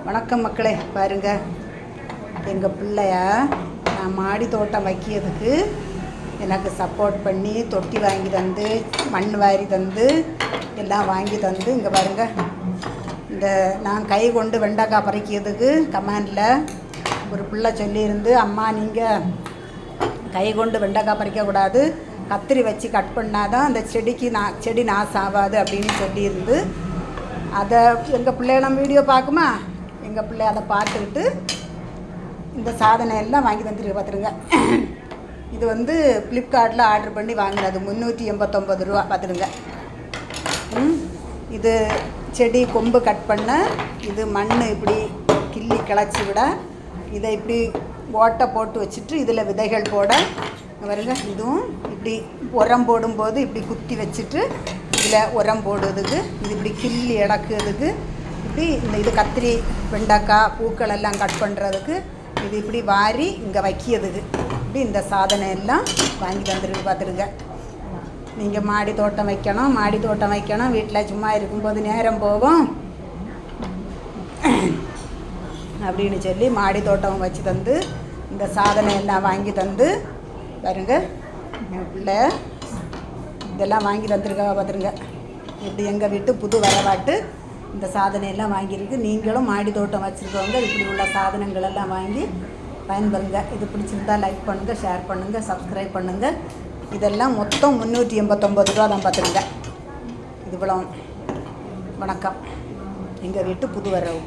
வணக்கம் மக்களே, பாருங்க எங்கள் பிள்ளைய நான் மாடி தோட்டம் வைக்கிறதுக்கு எனக்கு சப்போர்ட் பண்ணி தொட்டி வாங்கி தந்து மண் வாரி தந்து எல்லாம் வாங்கி தந்து இங்கே பாருங்கள். இந்த நான் கை கொண்டு வெண்டைக்காய் பறிக்கிறதுக்கு கமாண்டில் ஒரு பிள்ளை சொல்லியிருந்து, அம்மா நீங்கள் கை கொண்டு வெண்டைக்காய் பறிக்கக்கூடாது, கத்திரி வச்சு கட் பண்ணாதான் அந்த செடி நாசம் ஆகாது அப்படின்னு சொல்லியிருந்து, அதை எங்கள் பிள்ளையெல்லாம் வீடியோ பார்க்குமா, எங்கள் பிள்ளை அதை பார்த்துக்கிட்டு இந்த சாதனை எல்லாம் வாங்கி தந்துருக்கு. பார்த்துருங்க, இது வந்து ஃப்ளிப்கார்ட்டில் ஆர்டர் பண்ணி வாங்கினது 389 ரூபா. பார்த்துருங்க, இது செடி கொம்பு கட் பண்ண, இது மண் இப்படி கிள்ளி கிளச்சி விட, இதை இப்படி ஓட்டை போட்டு வச்சுட்டு இதில் விதைகள் போட வருங்க. இதுவும் இப்படி உரம் போடும்போது இப்படி குத்தி வச்சுட்டு இதில் உரம் போடுறதுக்கு, இது இப்படி கிள்ளி இறக்குறதுக்கு, இப்படி இது கத்திரி வெண்டைக்காய் பூக்கள் எல்லாம் கட் பண்ணுறதுக்கு, இது இப்படி வாரி இங்கே வைக்கிறதுக்கு இப்படி இந்த சாதனை எல்லாம் வாங்கி தந்துருக்கு. பார்த்துருங்க, நீங்கள் மாடி தோட்டம் வைக்கணும், வீட்டில் சும்மா இருக்கும்போது நேரம் போகும் அப்படின்னு சொல்லி மாடி தோட்டம் வச்சு தந்து இந்த சாதனை எல்லாம் வாங்கி தந்து பாருங்க. என் பிள்ளை இதெல்லாம் வாங்கி தந்துருக்கா. பார்த்துருங்க, இப்படி எங்கள் வீட்டு புது வரவாட்டு இந்த சாதனையெல்லாம் வாங்கியிருக்கு. நீங்களும் மாடி தோட்டம் வச்சுருக்கவங்க இப்படி உள்ள சாதனங்கள் எல்லாம் வாங்கி பயன்பெறுங்க. இது பிடிச்சிருந்தால் லைக் பண்ணுங்கள், ஷேர் பண்ணுங்கள், சப்ஸ்கிரைப் பண்ணுங்கள். இதெல்லாம் மொத்தம் 389 ரூபா தான். பார்த்துருங்க, இது இவ்வளோ. வணக்கம், எங்கள் வீட்டு புது வரவு.